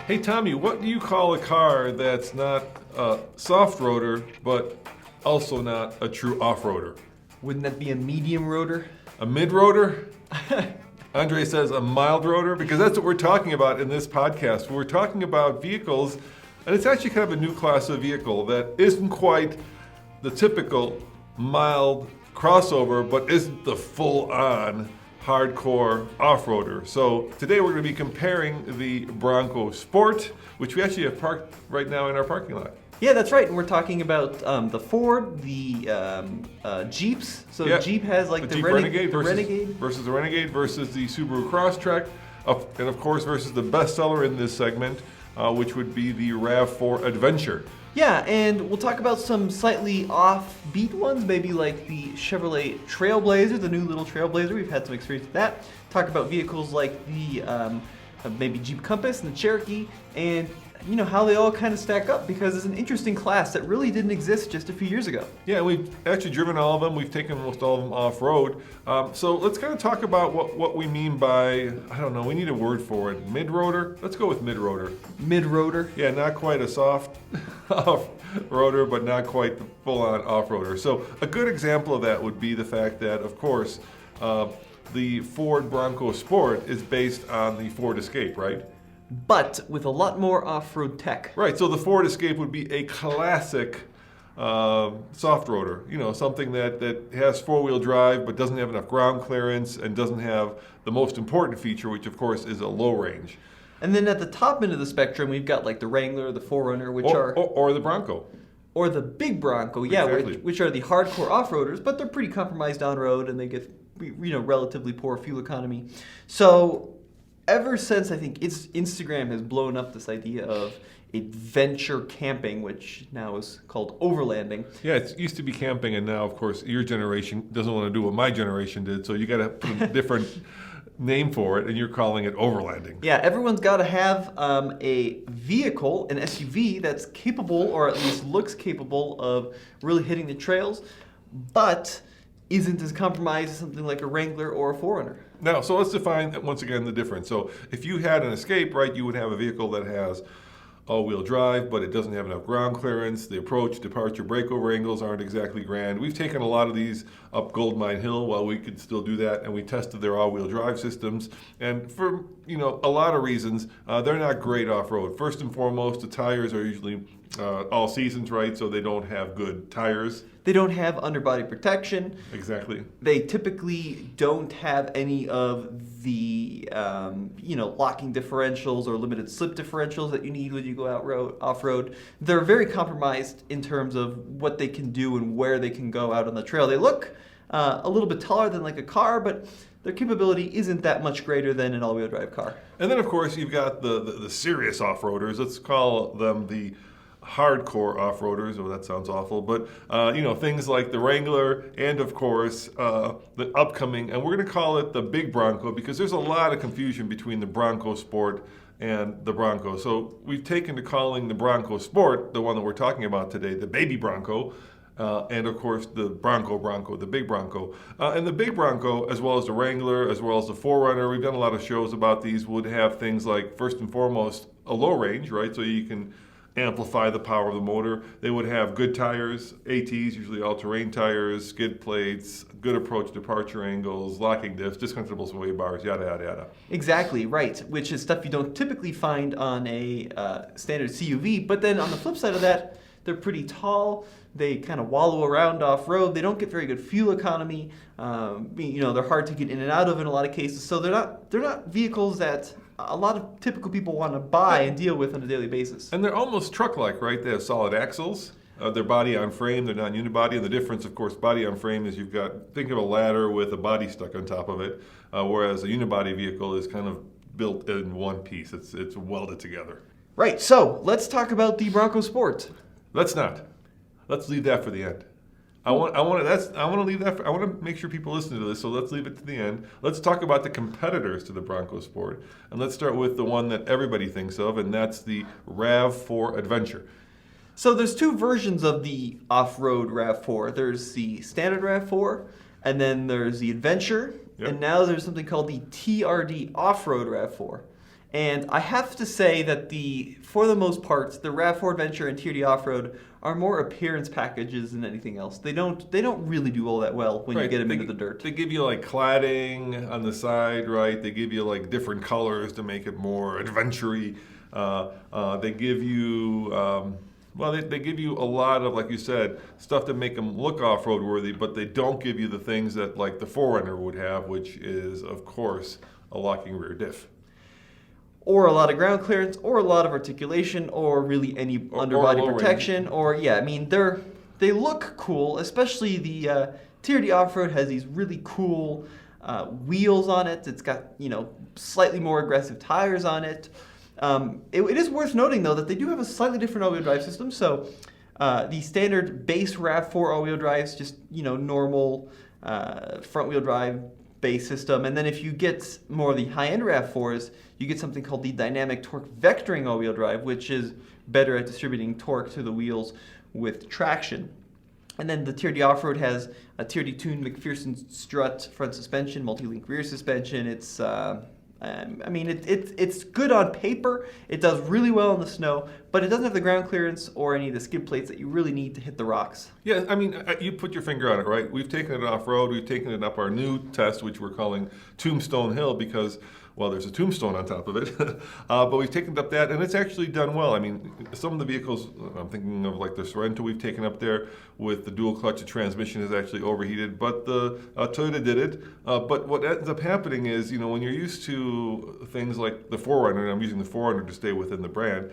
Hey Tommy, what do you call a car that's not a soft roader, but also not a true off-roader? Wouldn't that be a medium roader? A mid-roader? Andre says a mild roader, because that's what we're talking about in this podcast. We're talking about vehicles, and it's actually kind of a new class of vehicle that isn't quite the typical mild crossover, but isn't the full-on hardcore off-roader. So today we're going to be comparing the Bronco Sport, which we actually have parked right now in our parking lot. Yeah, that's right. And we're talking about the Ford, the Jeeps. So Yeah. Jeep has like the the Jeep Renegade versus the Renegade versus the Subaru Crosstrek, and of course versus the bestseller in this segment, which would be the RAV4 Adventure. Yeah, and we'll talk about some slightly offbeat ones, maybe like the Chevrolet Trailblazer, the new little Trailblazer. We've had some experience with that. Talk about vehicles like the maybe Jeep Compass and the Cherokee, and you know how they all kind of stack up, because it's an interesting class that really didn't exist just a few years ago. Yeah, we've actually driven all of them. We've taken almost all of them off-road. So let's kind of talk about what we mean by, I don't know, we need a word for it. Mid-roader? Let's go with mid-roader. Mid-roader? Yeah, not quite a soft off-roader, but not quite the full-on off-roader. So a good example of that would be the fact that, of course, the Ford Bronco Sport is based on the Ford Escape, right? But with a lot more off-road tech. Right, so the Ford Escape would be a classic soft roader. You know, something that has four-wheel drive but doesn't have enough ground clearance and doesn't have the most important feature, which of course is a low range. And then at the top end of the spectrum, we've got like the Wrangler, the 4Runner, which are... Or the Bronco. Or the big Bronco, yeah, Exactly. which are the hardcore off-roaders, but they're pretty compromised on-road and they get, you know, relatively poor fuel economy. So ever since I think Instagram has blown up this idea of adventure camping, which now is called overlanding. Yeah, it used to be camping, and now, of course, your generation doesn't want to do what my generation did, so you got to put a different name for it, and you're calling it overlanding. Yeah, everyone's got to have a vehicle, an SUV, that's capable, or at least looks capable, of really hitting the trails, but isn't as compromised as something like a Wrangler or a 4Runner. Now, so let's define, once again, the difference. So if you had an Escape, right, you would have a vehicle that has all-wheel drive, but it doesn't have enough ground clearance. The approach, departure, breakover angles aren't exactly grand. We've taken a lot of these up Goldmine Hill while we could still do that, and we tested their all-wheel drive systems. And for, you know, a lot of reasons, they're not great off-road. First and foremost, the tires are usually all seasons, right, so they don't have good tires. They don't have underbody protection. Exactly. They typically don't have any of the, you know, locking differentials or limited slip differentials that you need when you go off-road. They're very compromised in terms of what they can do and where they can go out on the trail. They look a little bit taller than like a car, but their capability isn't that much greater than an all-wheel drive car. And then, of course, you've got the serious off-roaders. Let's call them the hardcore off-roaders. Oh, that sounds awful, but you know, things like the Wrangler and of course the upcoming, and we're going to call it the big Bronco, because there's a lot of confusion between the Bronco Sport and the Bronco. So we've taken to calling the Bronco Sport, the one that we're talking about today, the baby Bronco, and of course the Bronco, the big Bronco. And the big Bronco, as well as the Wrangler, as well as the 4Runner, we've done a lot of shows about these, would have things like, first and foremost, a low range, right? So you can amplify the power of the motor. They would have good tires, ATs, usually all-terrain tires, skid plates, good approach departure angles, locking diffs, discontinuable sway bars, yada, yada, yada. Exactly, right, which is stuff you don't typically find on a standard CUV, but then on the flip side of that, they're pretty tall, they kind of wallow around off-road, they don't get very good fuel economy, you know, they're hard to get in and out of in a lot of cases, so they're not vehicles that a lot of typical people want to buy and deal with on a daily basis. And they're almost truck-like, right? They have solid axles. They're body on frame. They're not unibody. And the difference, of course, body on frame is you've got, think of a ladder with a body stuck on top of it, whereas a unibody vehicle is kind of built in one piece. It's welded together. Right. So let's talk about the Bronco Sport. Let's not. Let's leave that for the end. I want to leave that. I want to make sure people listen to this, so let's leave it to the end. Let's talk about the competitors to the Bronco Sport, and let's start with the one that everybody thinks of, and that's the RAV4 Adventure. So there's two versions of the off-road RAV4. There's the standard RAV4, and then there's the Adventure, Yep. and now there's something called the TRD off-road RAV4. And I have to say that for the most part, the RAV4 Adventure and TRD Off-Road are more appearance packages than anything else. They don't really do all that well when you get them into the dirt. They give you like cladding on the side, right? They give you like different colors to make it more adventure-y. They give you they give you a lot of, like you said, stuff to make them look off-road worthy, but they don't give you the things that like the 4Runner would have, which is, of course, a locking rear diff. Or a lot of ground clearance, or a lot of articulation, or really any underbody protection, they look cool, especially the TRD Off-Road has these really cool wheels on it. It's got, slightly more aggressive tires on it. It is worth noting, though, that they do have a slightly different all-wheel drive system. So the standard base RAV4 all-wheel drives, just, normal front-wheel drive base system. And then if you get more of the high-end RAV4s, you get something called the dynamic torque vectoring all-wheel drive, which is better at distributing torque to the wheels with traction. And then the TRD Off-Road has a TRD tuned McPherson strut front suspension, multi-link rear suspension. It's it's good on paper. It does really well in the snow, but it doesn't have the ground clearance or any of the skid plates that you really need to hit the rocks. Yeah, you put your finger on it, right? We've taken it off-road. We've taken it up our new test, which we're calling Tombstone Hill, because, well, there's a tombstone on top of it. But we've taken it up that, and it's actually done well. I mean, some of the vehicles, I'm thinking of like the Sorento we've taken up there with the dual clutch, the transmission is actually overheated, but the Toyota did it. But what ends up happening is, when you're used to things like the 4Runner, and I'm using the 4Runner to stay within the brand,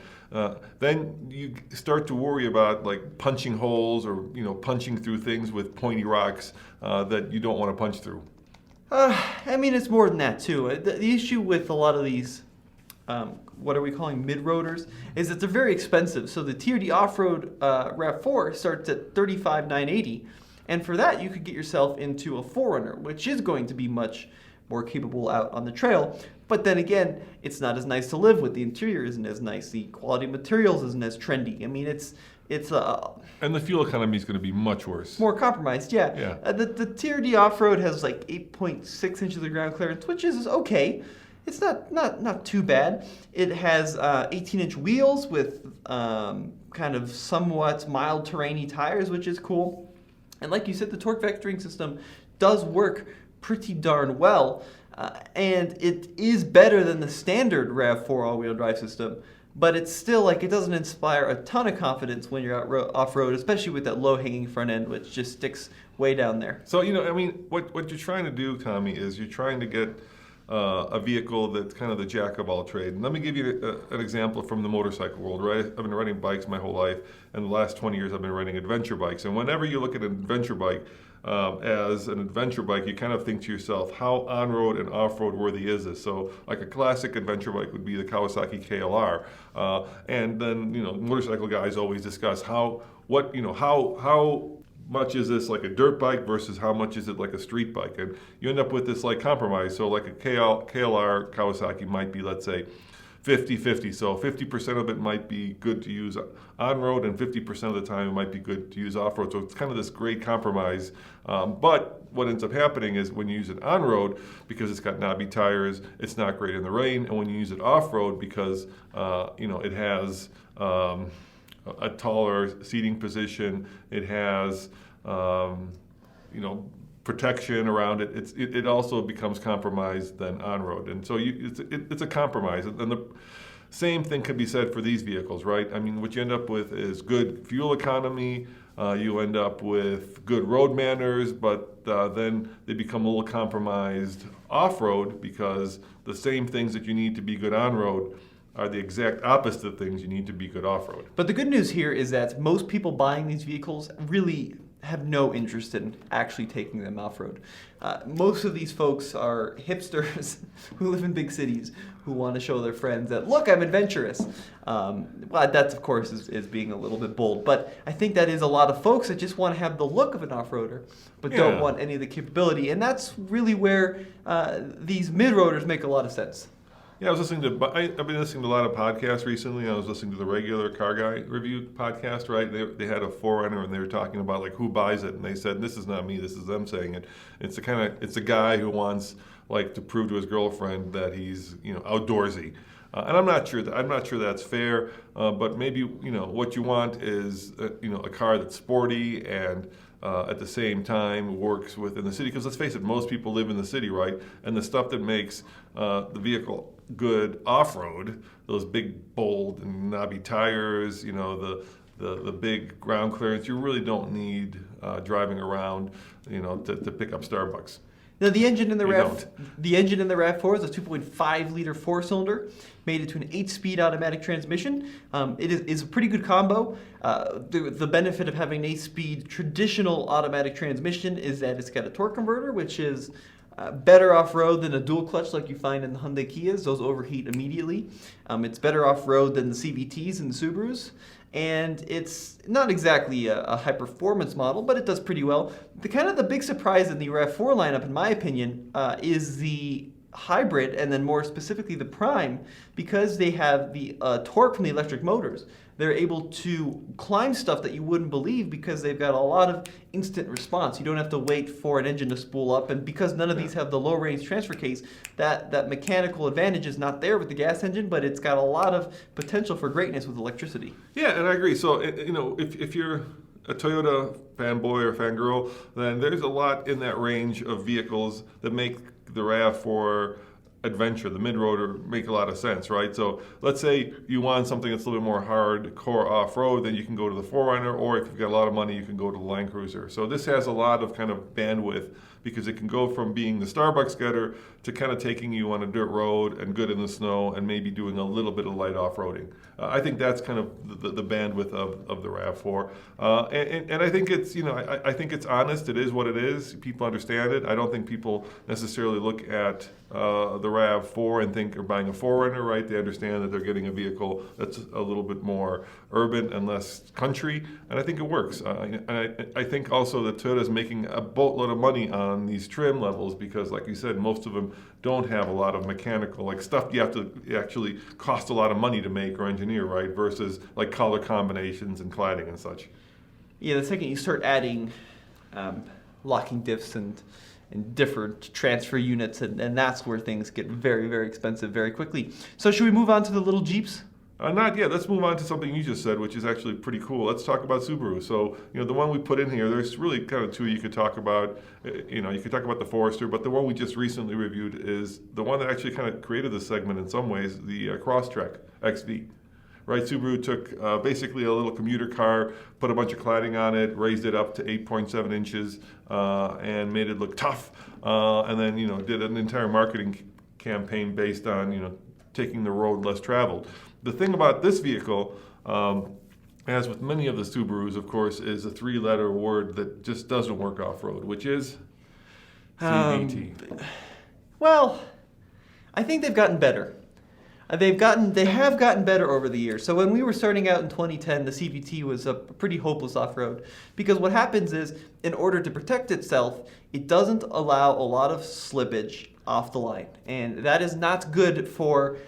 then you start to worry about like punching holes or, punching through things with pointy rocks that you don't want to punch through. It's more than that, too. The issue with a lot of these, what are we calling mid-roaders, is that they're very expensive. So the TRD Off-Road RAV4 starts at $35,980. And for that, you could get yourself into a 4Runner, which is going to be much more capable out on the trail. But then again, it's not as nice to live with. The interior isn't as nice. The quality of materials isn't as trendy. And the fuel economy is going to be much worse. More compromised, yeah. The TRD Off-Road has like 8.6 inches of ground clearance, which is okay. It's not too bad. It has 18-inch wheels with kind of somewhat mild terrainy tires, which is cool. And like you said, the torque vectoring system does work pretty darn well. And it is better than the standard RAV4 all-wheel drive system. But it's still it doesn't inspire a ton of confidence when you're out off-road, especially with that low-hanging front end, which just sticks way down there. So, what you're trying to do, Tommy, is you're trying to get a vehicle that's kind of the jack of all trade. And let me give you an example from the motorcycle world, right? I've been riding bikes my whole life, and the last 20 years I've been riding adventure bikes. And whenever you look at an adventure bike, as an adventure bike, you kind of think to yourself, how on-road and off-road worthy is this? So like a classic adventure bike would be the Kawasaki KLR. And then, motorcycle guys always discuss how much is this like a dirt bike versus how much is it like a street bike? And you end up with this like compromise. So like a KLR Kawasaki might be, let's say, 50-50. So 50% of it might be good to use on-road and 50% of the time it might be good to use off-road. So it's kind of this great compromise. But what ends up happening is when you use it on-road, because it's got knobby tires, it's not great in the rain. And when you use it off-road, because it has a taller seating position, it has protection around it. It also becomes compromised than on-road, and so it's a compromise. And the same thing could be said for these vehicles, right? What you end up with is good fuel economy. You end up with good road manners, but then they become a little compromised off-road because the same things that you need to be good on-road are the exact opposite of things you need to be good off-road. But the good news here is that most people buying these vehicles really have no interest in actually taking them off-road. Most of these folks are hipsters who live in big cities who want to show their friends that, look, I'm adventurous. That, of course, is being a little bit bold. But I think that is a lot of folks that just want to have the look of an off-roader, but don't want any of the capability. And that's really where these mid-roaders make a lot of sense. Yeah, I've been listening to a lot of podcasts recently. I was listening to the Regular Car Guy Review podcast, right? They had a 4Runner and they were talking about like who buys it, and they said, this is not me, this is them saying it. It's a guy who wants like to prove to his girlfriend that he's outdoorsy. And I'm not sure that's fair. But maybe what you want is a car that's sporty and at the same time works within the city. Because let's face it, most people live in the city, right? And the stuff that makes the vehicle good off-road, those big, bold, and knobby tires, the big ground clearance, you really don't need driving around, to pick up Starbucks. Now the engine in the RAV4 is a 2.5 liter 4-cylinder, made into an 8-speed automatic transmission. It is a pretty good combo. The benefit of having an 8-speed traditional automatic transmission is that it's got a torque converter, which is better off-road than a dual clutch like you find in the Hyundai Kias. Those overheat immediately. It's better off-road than the CVTs and the Subarus. And it's not exactly a high-performance model, but it does pretty well. The big surprise in the RAV4 lineup, in my opinion, is the hybrid, and then more specifically the Prime, because they have the torque from the electric motors. They're able to climb stuff that you wouldn't believe because they've got a lot of instant response. You don't have to wait for an engine to spool up, and because none of these have the low-range transfer case, that mechanical advantage is not there with the gas engine, but it's got a lot of potential for greatness with electricity. Yeah, and I agree. So, if you're a Toyota fanboy or fangirl, then there's a lot in that range of vehicles that make the RAV4 Adventure, the mid-roader, make a lot of sense, right? So let's say you want something that's a little bit more hardcore off-road, then you can go to the 4Runner, or if you've got a lot of money, you can go to the Land Cruiser. So this has a lot of kind of bandwidth because it can go from being the Starbucks getter to kind of taking you on a dirt road and good in the snow and maybe doing a little bit of light off-roading. I think that's kind of the bandwidth of the RAV4. And I think it's, I think it's honest. It is what it is. People understand it. I don't think people necessarily look at the RAV4 and think they're buying a 4Runner, right? They understand that they're getting a vehicle that's a little bit more urban and less country, and I think it works. I think also that Toyota's making a boatload of money on these trim levels because, like you said, most of them don't have a lot of mechanical, like stuff you have to actually cost a lot of money to make or engineer, right? Versus like color combinations and cladding and such. Yeah, the second you start adding locking diffs and different transfer units, and that's where things get very, very expensive very quickly. So should we move on to the little Jeeps? Not yet. Let's move on to something you just said, which is actually pretty cool. Let's talk about Subaru. So, the one we put in here, there's really kind of two you could talk about. You could talk about the Forester, but the one we just recently reviewed is the one that actually kind of created this segment in some ways, the Crosstrek XV. Right, Subaru took basically a little commuter car, put a bunch of cladding on it, raised it up to 8.7 inches, and made it look tough. And then, did an entire marketing campaign based on, taking the road less traveled. The thing about this vehicle, as with many of the Subarus, of course, is a 3-letter word that just doesn't work off-road, which is CVT. Well, I think they've gotten better. They have gotten better over the years. So when we were starting out in 2010, the CVT was a pretty hopeless off-road because what happens is, in order to protect itself, it doesn't allow a lot of slippage off the line, and that is not good for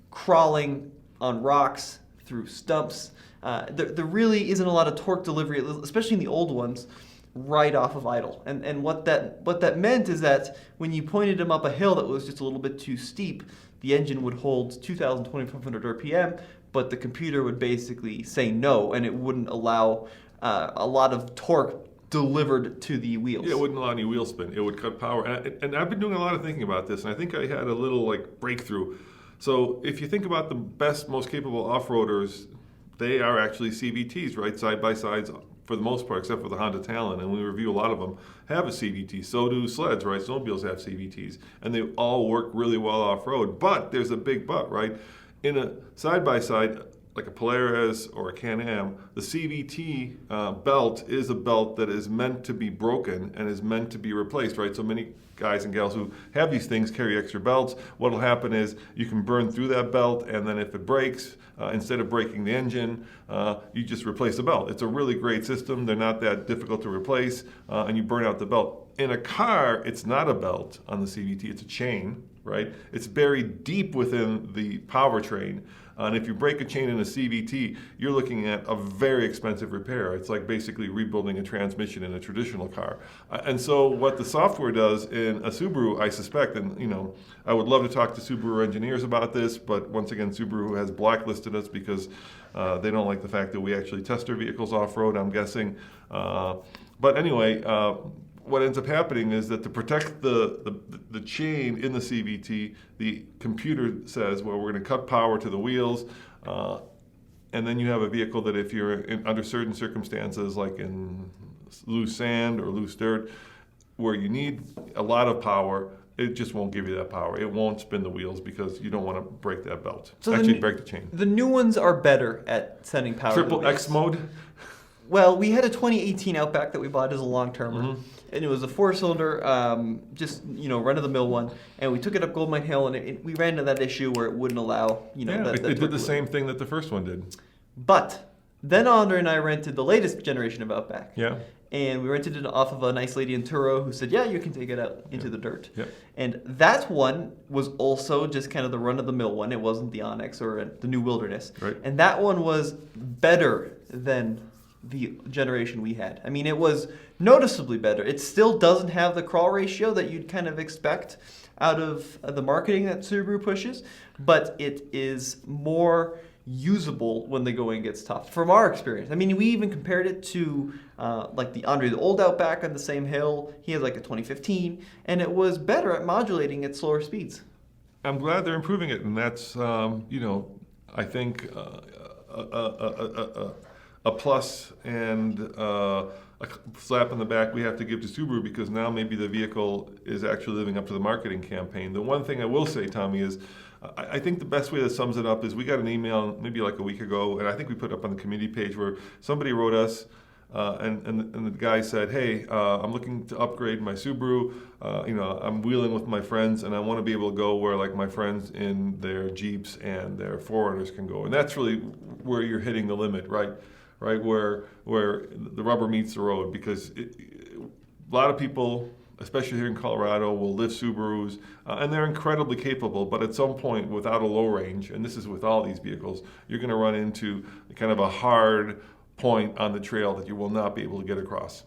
crawling on rocks, through stumps. There really isn't a lot of torque delivery, especially in the old ones, right off of idle. And what that meant is that when you pointed them up a hill that was just a little bit too steep, the engine would hold 2,500 RPM, but the computer would basically say no, and it wouldn't allow a lot of torque delivered to the wheels. Yeah, it wouldn't allow any wheel spin. It would cut power. And I've been doing a lot of thinking about this, and I think I had a little breakthrough. So if you think about the best, most capable off-roaders, they are actually CVTs, right? Side-by-sides for the most part, except for the Honda Talon, and we review a lot of them, have a CVT. So do sleds, right? Snowmobiles have CVTs, and they all work really well off-road. But there's a big but, right? In a side-by-side, like a Polaris or a Can-Am, the CVT belt is a belt that is meant to be broken and is meant to be replaced, right? So many guys and gals who have these things carry extra belts. What will happen is you can burn through that belt, and then if it breaks, instead of breaking the engine, you just replace the belt. It's a really great system. They're not that difficult to replace, and you burn out the belt. In a car, it's not a belt on the CVT, it's a chain. right? It's buried deep within the powertrain. And if you break a chain in a CVT, you're looking at a very expensive repair. It's like basically rebuilding a transmission in a traditional car. And so what the software does in a Subaru, I suspect, and I would love to talk to Subaru engineers about this, but once again, Subaru has blacklisted us because they don't like the fact that we actually test their vehicles off-road, I'm guessing. But anyway, what ends up happening is that to protect the chain in the CVT, the computer says, well, we're going to cut power to the wheels, and then you have a vehicle that if you're under certain circumstances, like in loose sand or loose dirt, where you need a lot of power, it just won't give you that power. It won't spin the wheels because you don't want to break that belt. So break the chain. The new ones are better at sending power to the Triple wheels. X mode? Well, we had a 2018 Outback that we bought as a long-termer. Mm-hmm. And it was a 4-cylinder, just, run-of-the-mill one. And we took it up Goldmine Hill, and we ran into that issue where it wouldn't allow, it did the same thing that the first one did. But then Andre and I rented the latest generation of Outback. Yeah. And we rented it off of a nice lady in Turo who said, yeah, you can take it out into the dirt. Yeah. And that one was also just kind of the run-of-the-mill one. It wasn't the Onyx or the New Wilderness. Right. And that one was better than the generation we had. I mean, it was noticeably better. It still doesn't have the crawl ratio that you'd kind of expect out of the marketing that Subaru pushes, but it is more usable when the going gets tough, from our experience. I mean, we even compared it to like the Andre, the old Outback on the same hill. He had like a 2015, and it was better at modulating at slower speeds. I'm glad they're improving it, and that's, I think a plus and a slap in the back we have to give to Subaru, because now maybe the vehicle is actually living up to the marketing campaign. The one thing I will say, Tommy, is I think the best way that sums it up is we got an email maybe like a week ago, and I think we put up on the community page, where somebody wrote us and the guy said, hey, I'm looking to upgrade my Subaru. I'm wheeling with my friends, and I want to be able to go where like my friends in their Jeeps and their 4Runners can go. And that's really where you're hitting the limit, right? Right, where the rubber meets the road, because a lot of people, especially here in Colorado, will lift Subarus, and they're incredibly capable, but at some point, without a low range, and this is with all these vehicles, you're going to run into kind of a hard point on the trail that you will not be able to get across.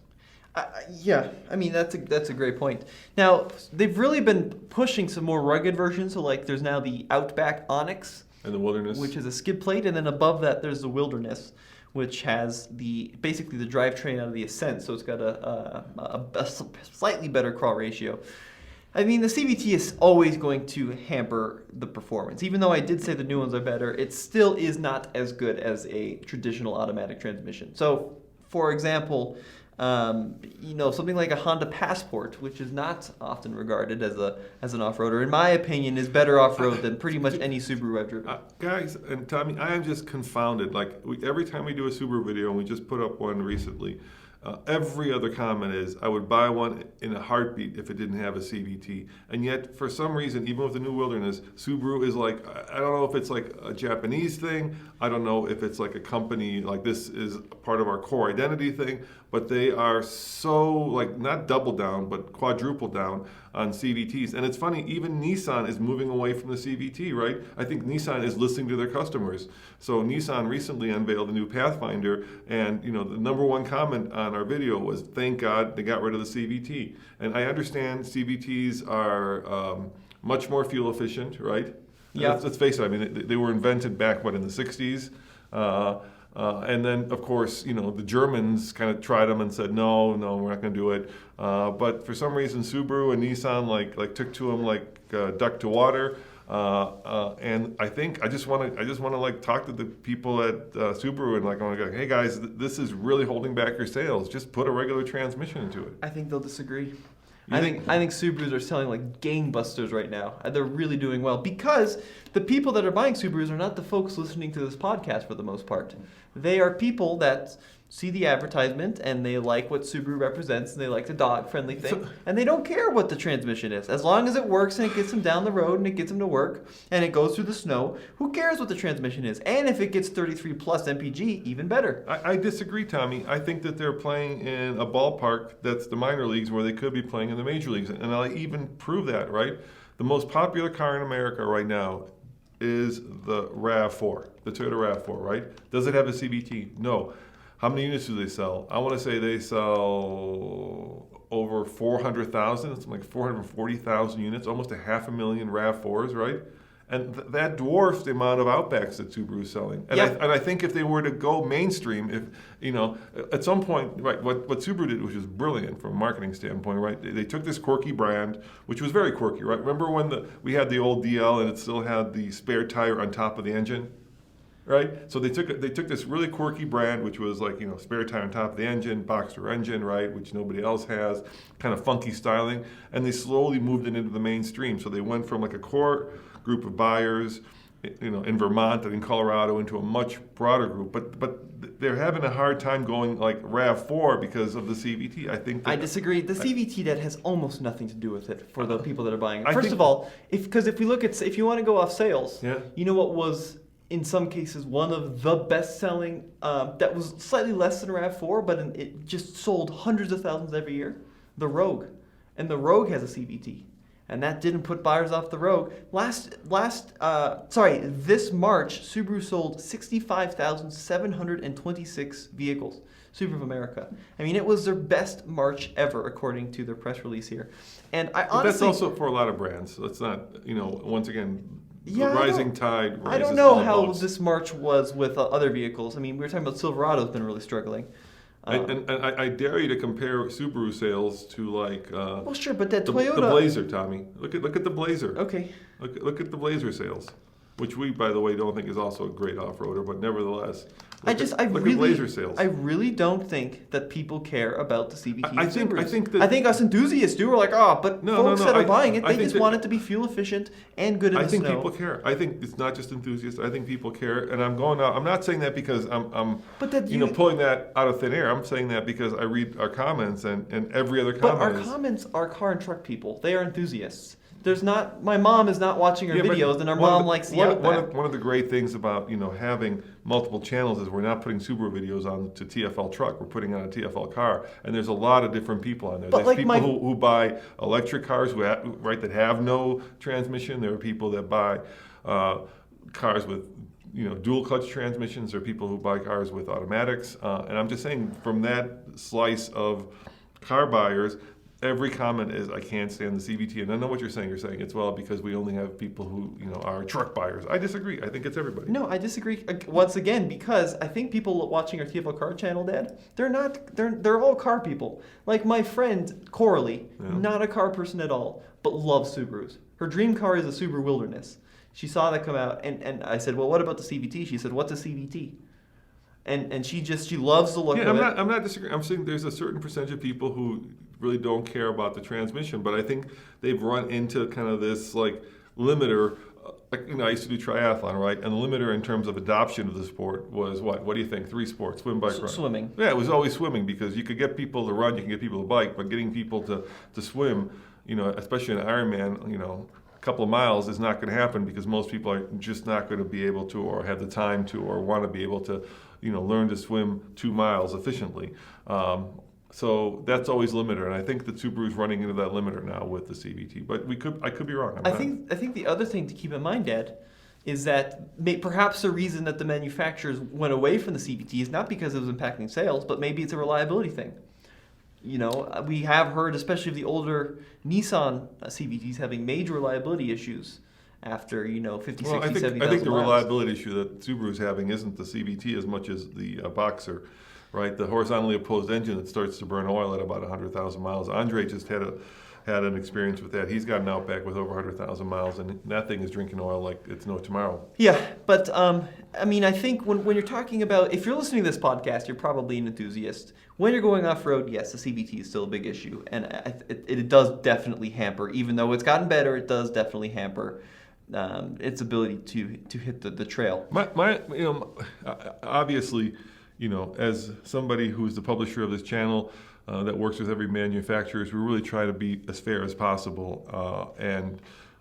Yeah, I mean, that's a great point. Now, they've really been pushing some more rugged versions, so like there's now the Outback Onyx. And the Wilderness. Which is a skid plate, and then above that there's the Wilderness, which has basically the drivetrain out of the Ascent, so it's got a slightly better crawl ratio. I mean, the CVT is always going to hamper the performance. Even though I did say the new ones are better, it still is not as good as a traditional automatic transmission. So, for example, something like a Honda Passport, which is not often regarded as an off-roader, in my opinion, is better off-road than pretty much any Subaru I've driven. Guys, and Tommy, I am just confounded. Like, every time we do a Subaru video, and we just put up one recently, every other comment is, I would buy one in a heartbeat if it didn't have a CVT. And yet, for some reason, even with the New Wilderness, Subaru is like, I don't know if it's like a Japanese thing, I don't know if it's like a company, like this is part of our core identity thing, but they are so, like, not double down, but quadruple down on CVTs. And it's funny, even Nissan is moving away from the CVT, right? I think Nissan is listening to their customers. So Nissan recently unveiled a new Pathfinder, and the number one comment on our video was, thank God they got rid of the CVT. And I understand CVTs are much more fuel efficient, right? Yeah. Let's face it, I mean, they were invented back, in the 60s? And then, of course, the Germans kind of tried them and said, no, we're not going to do it. But for some reason, Subaru and Nissan like took to them like duck to water. And I think I just want to like talk to the people at Subaru and like I want to go, hey guys, this is really holding back your sales. Just put a regular transmission into it. I think they'll disagree. I think Subarus are selling like gangbusters right now. They're really doing well because the people that are buying Subarus are not the folks listening to this podcast for the most part. They are people that see the advertisement and they like what Subaru represents and they like the dog-friendly thing, and they don't care what the transmission is. As long as it works and it gets them down the road and it gets them to work and it goes through the snow, who cares what the transmission is? And if it gets 33 plus MPG, even better. I disagree, Tommy. I think that they're playing in a ballpark that's the minor leagues where they could be playing in the major leagues. And I'll even prove that, right? The most popular car in America right now is the RAV4, the Toyota RAV4, right? Does it have a CVT? No. How many units do they sell? I want to say they sell over 400,000. It's like 440,000 units, almost 500,000 RAV4s, right? And that dwarfs the amount of Outbacks that Subaru is selling. And, I think if they were to go mainstream, if at some point, right, what Subaru did, which was brilliant from a marketing standpoint, right? They took this quirky brand, which was very quirky, right? Remember when we had the old DL and it still had the spare tire on top of the engine? Right, so they took this really quirky brand, which was like spare tire on top of the engine, Boxster engine, right, which nobody else has, kind of funky styling, and they slowly moved it into the mainstream. So they went from like a core group of buyers, in Vermont and in Colorado, into a much broader group. But they're having a hard time going like RAV4 because of the CVT. I disagree. The CVT that has almost nothing to do with it for the people that are buying it. First of all, if we look at, if you want to go off sales, you know what was, in some cases, one of the best-selling, that was slightly less than RAV4, but it just sold hundreds of thousands every year? The Rogue. And the Rogue has a CVT. And that didn't put buyers off the Rogue. This March, Subaru sold 65,726 vehicles. Subaru of America. I mean, it was their best March ever, according to their press release here. And but that's also for a lot of brands. Let's not, once again... The rising tide raises I don't know all how boats. this March was with other vehicles. I mean, we were talking about Silverado's been really struggling. And I dare you to compare Subaru sales to like. Well, sure, but that Toyota. The Blazer, Tommy. Look at the Blazer. Okay. Look at the Blazer sales, which we, by the way, don't think is also a great off-roader, but nevertheless. Look at Blazer sales. I really don't think that people care about the CVT. I think us enthusiasts do. We're like, folks that are buying it, they just want it to be fuel efficient and good in the snow. I think people care. I think it's not just enthusiasts. I think people care, and I'm going out. I'm not saying that because I'm pulling that out of thin air. I'm saying that because I read our comments and every other comment. But our comments are car and truck people. They are enthusiasts. My mom is not watching our videos, and our mom likes the Outback. One of the great things about having multiple channels is we're not putting Subaru videos on to TFL truck. We're putting on a TFL car, and there's a lot of different people on there. There's people who buy electric cars that have no transmission. There are people that buy cars with dual clutch transmissions. There are people who buy cars with automatics, and I'm just saying from that slice of car buyers. Every comment is, I can't stand the CVT. And I know what you're saying. You're saying it's because we only have people who are truck buyers. I disagree. I think it's everybody. No, I disagree once again because I think people watching our TFL car channel, Dad, they're all car people. Like my friend Coralie, not a car person at all, but loves Subarus. Her dream car is a Subaru Wilderness. She saw that come out, and I said, well, what about the CVT? She said, what's a CVT? And she loves the look of it. I'm not disagreeing. I'm saying there's a certain percentage of people who really don't care about the transmission, but I think they've run into kind of this like limiter. I used to do triathlon, right? And the limiter in terms of adoption of the sport was what? What do you think? 3 sports: swim, bike, run. Swimming. Yeah, it was always swimming because you could get people to run, you can get people to bike, but getting people to swim, especially an Ironman, a couple of miles is not going to happen because most people are just not going to be able to, or have the time to, or want to be able to, learn to swim 2 miles efficiently. So that's always limiter, and I think that Subaru's running into that limiter now with the CVT. But I could be wrong. I think the other thing to keep in mind, Dad, is that perhaps the reason that the manufacturers went away from the CVT is not because it was impacting sales, but maybe it's a reliability thing. We have heard, especially of the older Nissan CVTs, having major reliability issues after 50, 60, 70,000 I think the miles. reliability issue that Subaru's having isn't the CVT as much as the Boxster. Right, the horizontally opposed engine that starts to burn oil at about 100,000 miles. Andre just had an experience with that. He's got an Outback with over 100,000 miles, and that thing is drinking oil like it's no tomorrow. Yeah, but I think when you're talking about, if you're listening to this podcast, you're probably an enthusiast. When you're going off-road, yes, the CVT is still a big issue, and it does definitely hamper. Even though it's gotten better, it does definitely hamper its ability to hit the trail. Obviously, as somebody who's the publisher of this channel that works with every manufacturer, we really try to be as fair as possible.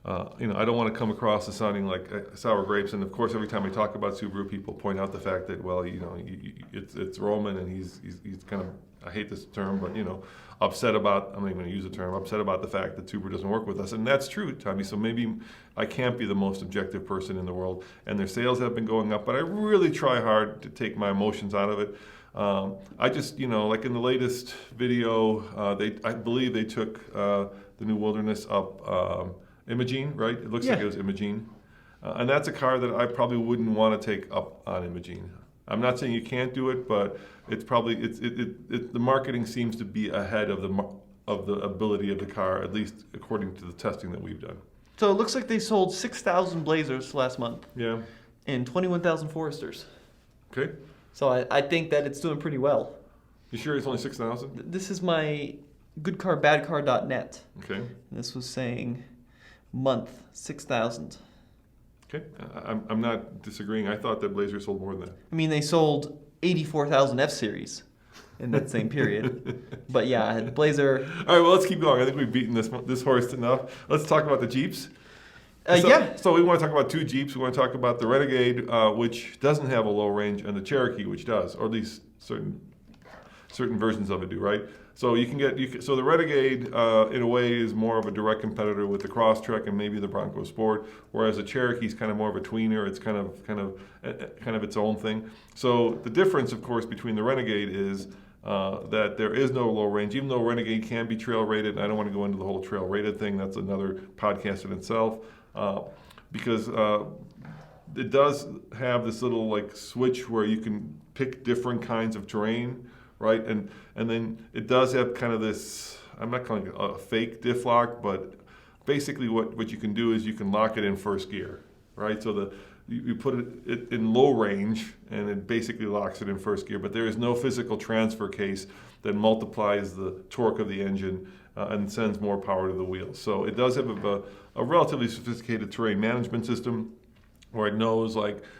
I don't want to come across as sounding like sour grapes. And of course, every time I talk about Subaru, people point out the fact that, well, it's Roman and he's kind of, I hate this term, but upset about, I'm not even going to use the term, upset about the fact that Subaru doesn't work with us. And that's true, Tommy. So maybe I can't be the most objective person in the world. And their sales have been going up, but I really try hard to take my emotions out of it. I just, like in the latest video, I believe they took the new Wilderness up Imogene, right? It looks like it was Imogene. And that's a car that I probably wouldn't want to take up on Imogene. I'm not saying you can't do it, but it's probably the marketing seems to be ahead of the ability of the car, at least according to the testing that we've done. So it looks like they sold 6,000 Blazers last month. Yeah. And 21,000 Foresters. Okay. So I think that it's doing pretty well. You sure it's only 6,000? This is my goodcarbadcar.net. Okay. And this was saying month 6,000. Okay. I'm not disagreeing. I thought that Blazer sold more than that. I mean, they sold 84,000 F-Series in that same period. But yeah, Blazer. All right, well, let's keep going. I think we've beaten this horse enough. Let's talk about the Jeeps. So we want to talk about two Jeeps. We want to talk about the Renegade, which doesn't have a low range, and the Cherokee, which does, or at least certain versions of it do, right? So so the Renegade, in a way, is more of a direct competitor with the Crosstrek and maybe the Bronco Sport, whereas the Cherokee is kind of more of a tweener. It's kind of its own thing. So the difference, of course, between the Renegade is that there is no low range, even though Renegade can be trail rated. And I don't want to go into the whole trail rated thing. That's another podcast in itself, because it does have this little switch where you can pick different kinds of terrain. Right, and then it does have kind of this, I'm not calling it a fake Diff Lock, but basically what you can do is you can lock it in first gear, right? So you put it in low range, and it basically locks it in first gear, but there is no physical transfer case that multiplies the torque of the engine and sends more power to the wheels. So it does have a relatively sophisticated terrain management system, where it knows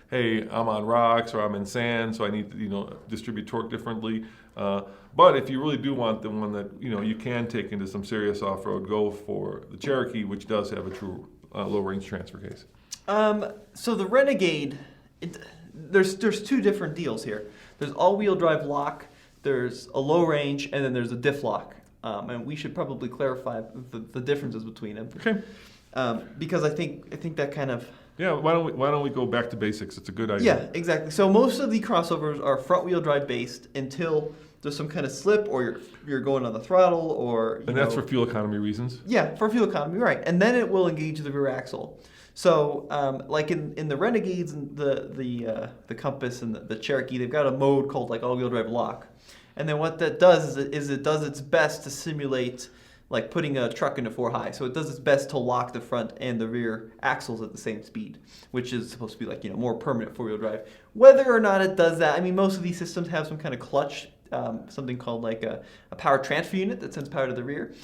hey, I'm on rocks or I'm in sand, so I need to distribute torque differently. But if you really do want the one that you can take into some serious off-road, go for the Cherokee, which does have a true low-range transfer case. So the Renegade, there's two different deals here. There's all-wheel drive lock, there's a low range, and then there's a Diff Lock. And we should probably clarify the differences between them. Okay. Because I think that kind of. Yeah, why don't we go back to basics? It's a good idea. Yeah, exactly. So most of the crossovers are front-wheel drive based until there's some kind of slip, or you're going on the throttle, or and that's for fuel economy reasons. Yeah, for fuel economy, right? And then it will engage the rear axle. So, like in the Renegades and the Compass and the Cherokee, they've got a mode called all-wheel drive lock, and then what that does is it does its best to simulate like putting a truck into 4-high. So it does its best to lock the front and the rear axles at the same speed, which is supposed to be more permanent 4-wheel drive. Whether or not it does that, I mean, most of these systems have some kind of clutch, something called a power transfer unit that sends power to the rear.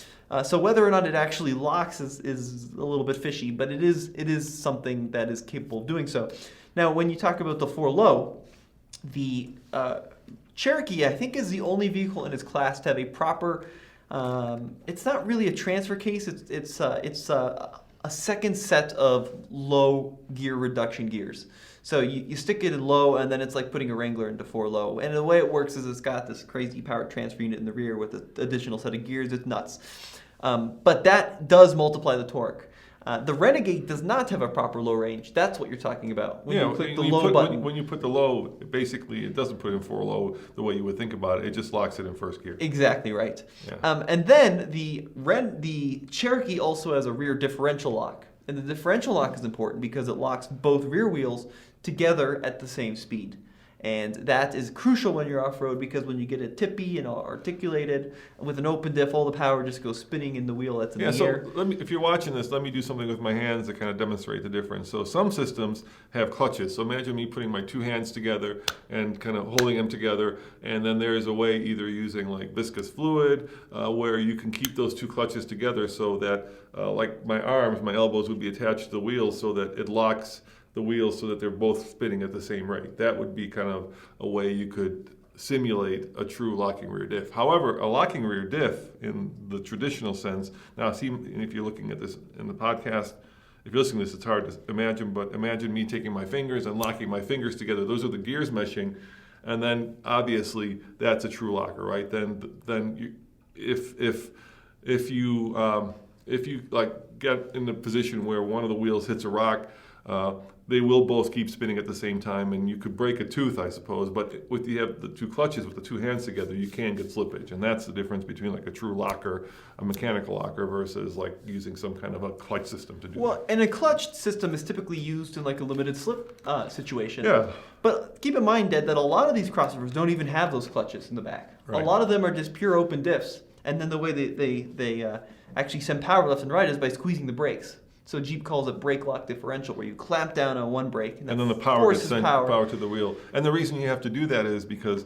So whether or not it actually locks is a little bit fishy, but it is something that is capable of doing so. Now, when you talk about the 4-low, the Cherokee, I think, is the only vehicle in its class to have a proper. It's not really a transfer case. It's a second set of low gear reduction gears. So you stick it in low, and then it's like putting a Wrangler into 4-low. And the way it works is it's got this crazy power transfer unit in the rear with an additional set of gears. It's nuts. But that does multiply the torque. The Renegade does not have a proper low range. That's what you're talking about. When you click the low button. When you put the low, basically it doesn't put in 4-low the way you would think about it. It just locks it in first gear. Exactly right. Yeah. And then the Cherokee also has a rear differential lock. And the differential lock is important because it locks both rear wheels together at the same speed. And that is crucial when you're off-road, because when you get it tippy and articulated with an open diff, all the power just goes spinning in the wheel that's in the air. So if you're watching this, let me do something with my hands to kind of demonstrate the difference. So some systems have clutches. So imagine me putting my two hands together and kind of holding them together. And then there's a way either using viscous fluid where you can keep those two clutches together so that like my arms, my elbows would be attached to the wheels so that it locks the wheels so that they're both spinning at the same rate. That would be kind of a way you could simulate a true locking rear diff. However, a locking rear diff in the traditional sense, now see, if you're looking at this in the podcast, if you're listening to this, it's hard to imagine, but imagine me taking my fingers and locking my fingers together. Those are the gears meshing, and then obviously that's a true locker, right? Then you, if you like get in the position where one of the wheels hits a rock, they will both keep spinning at the same time, and you could break a tooth, I suppose. But with you have the two clutches with the two hands together, you can get slippage, and that's the difference between like a true locker, a mechanical locker, versus like using some kind of a clutch system to do. Well, and a clutch system is typically used in like a limited slip situation. Yeah. But keep in mind, Dad, that a lot of these crossovers don't even have those clutches in the back. Right. A lot of them are just pure open diffs, and then the way they actually send power left and right is by squeezing the brakes. So Jeep calls it brake lock differential, where you clamp down on one brake and then the power gets sent power to the wheel. And the reason you have to do that is because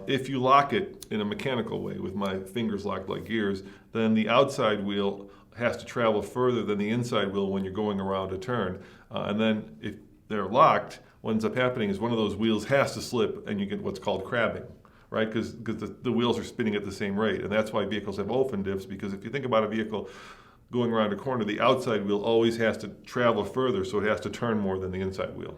if you lock it in a mechanical way with my fingers locked like gears, then the outside wheel has to travel further than the inside wheel when you're going around a turn. And then if they're locked, what ends up happening is one of those wheels has to slip, and you get what's called crabbing, right? Because the wheels are spinning at the same rate. And that's why vehicles have open diffs, because if you think about a vehicle going around a corner, the outside wheel always has to travel further, so it has to turn more than the inside wheel.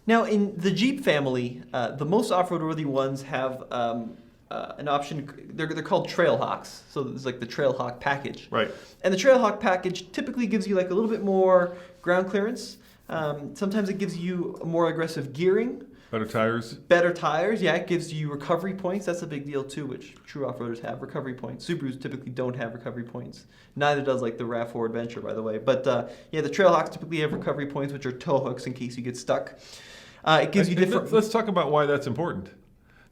Now, in the Jeep family, the most off-road worthy ones have an option. They're called Trailhawks, so it's like the Trailhawk package. Right. And the Trailhawk package typically gives you like a little bit more ground clearance. Sometimes it gives you more aggressive gearing. Better tires, yeah. It gives you recovery points. That's a big deal too, which true off-roaders have, recovery points. Subarus typically don't have recovery points. Neither does like the RAV4 Adventure, by the way. But yeah, the Trailhawks typically have recovery points, which are tow hooks in case you get stuck. It gives you different... Let's talk about why that's important.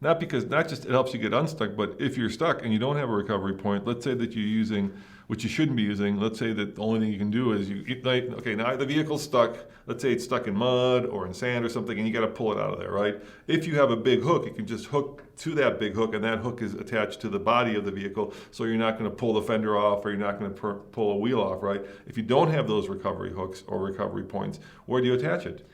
Not just it helps you get unstuck, but if you're stuck and you don't have a recovery point, let's say that you're using, which you shouldn't be using, let's say that the only thing you can do is now the vehicle's stuck, let's say it's stuck in mud or in sand or something, and you got to pull it out of there, right? If you have a big hook, you can just hook to that big hook, and that hook is attached to the body of the vehicle, so you're not going to pull the fender off, or you're not going to pull a wheel off, right? If you don't have those recovery hooks or recovery points, where do you attach it?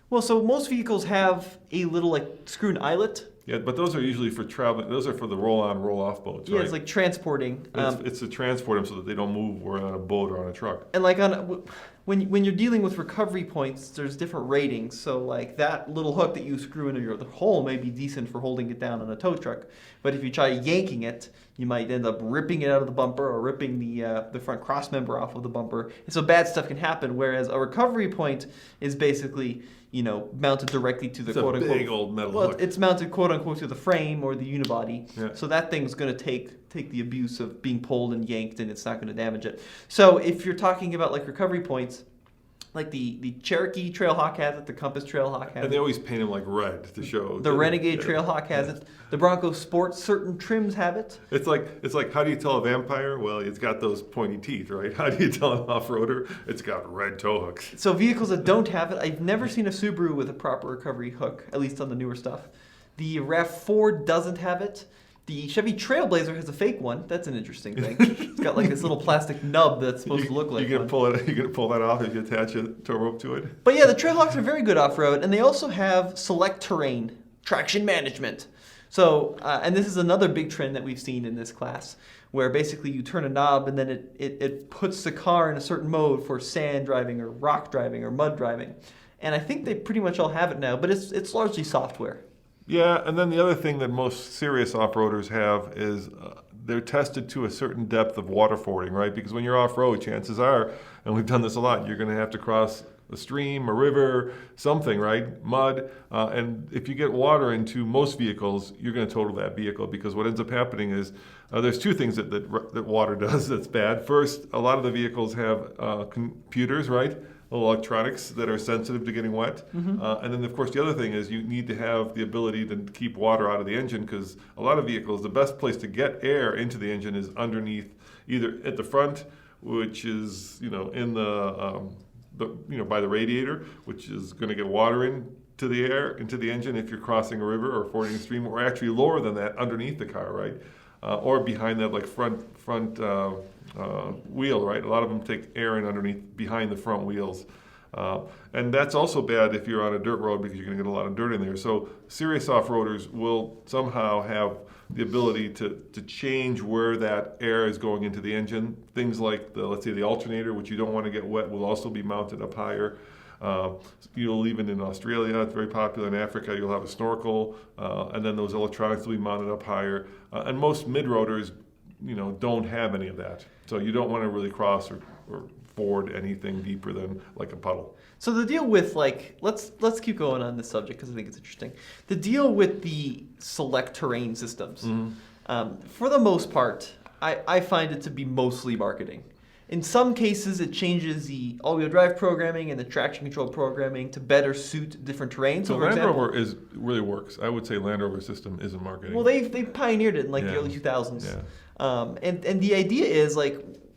Well, so most vehicles have a little like screw-in eyelet. Yeah, but those are usually for traveling. Those are for the roll-on, roll-off boats, right? Yeah, it's like transporting. It's to transport them so that they don't move or on a boat or on a truck. And like when you're dealing with recovery points, there's different ratings. So like that little hook that you screw into the hole may be decent for holding it down on a tow truck. But if you try yanking it, you might end up ripping it out of the bumper or ripping the front cross member off of the bumper. And so bad stuff can happen. Whereas a recovery point is basically, mounted directly to the quote unquote big old metal hook. hook. It's mounted quote unquote to the frame or the unibody. Yeah. So that thing's going to take the abuse of being pulled and yanked, and it's not going to damage it. So if you're talking about like recovery points, like the Cherokee Trailhawk has it, the Compass Trailhawk has it. And they always paint them like red to show. The Renegade Trailhawk has it. The Bronco Sport, certain trims have it. It's like how do you tell a vampire? Well, it's got those pointy teeth, right? How do you tell an off-roader? It's got red tow hooks. So vehicles that don't have it, I've never seen a Subaru with a proper recovery hook, at least on the newer stuff. The RAV4 doesn't have it. The Chevy Trailblazer has a fake one. That's an interesting thing. It's got like this little plastic nub that's supposed to look like You're gonna pull that off if you attach a tow rope to it. But yeah, the Trailhawks are very good off-road, and they also have select terrain traction management. So, and this is another big trend that we've seen in this class, where basically you turn a knob and then it puts the car in a certain mode for sand driving or rock driving or mud driving. And I think they pretty much all have it now, but it's largely software. Yeah, and then the other thing that most serious off-roaders have is they're tested to a certain depth of water fording, right? Because when you're off-road, chances are, and we've done this a lot, you're going to have to cross a stream, a river, something, right? Mud. And if you get water into most vehicles, you're going to total that vehicle, because what ends up happening is there's two things that water does that's bad. First, a lot of the vehicles have computers, right? Electronics that are sensitive to getting wet. Mm-hmm. And then, of course, the other thing is you need to have the ability to keep water out of the engine, because a lot of vehicles, the best place to get air into the engine is underneath, either at the front, which is, in the by the radiator, which is going to get water into the engine if you're crossing a river or fording a stream, or actually lower than that underneath the car, right? Or behind that, like front wheel, right? A lot of them take air in underneath behind the front wheels. And that's also bad if you're on a dirt road because you're going to get a lot of dirt in there. So serious off-roaders will somehow have the ability to change where that air is going into the engine. Things like, let's say, the alternator, which you don't want to get wet, will also be mounted up higher. You'll even in Australia, it's very popular. In Africa, you'll have a snorkel, and then those electronics will be mounted up higher. And most mid-roaders, don't have any of that. So you don't want to really cross or ford anything deeper than like a puddle. So the deal with let's keep going on this subject because I think it's interesting. The deal with the select terrain systems, for the most part, I find it to be mostly marketing. In some cases, it changes the all-wheel drive programming and the traction control programming to better suit different terrains. So Land Rover really works. I would say Land Rover system isn't marketing. Well, they pioneered it in the early 2000s. Yeah. And the idea is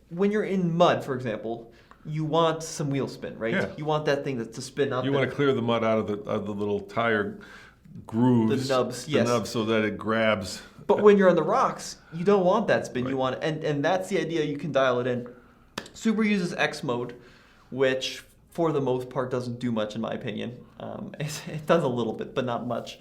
when you're in mud, for example, you want some wheel spin, right? Yeah. You want that thing to spin up. You want to clear the mud out of the little tire grooves. The nubs, yes. The nubs so that it grabs. But when you're on the rocks, you don't want that spin. Right. You want and that's the idea. You can dial it in. Subaru uses X mode, which for the most part doesn't do much in my opinion. It does a little bit, but not much.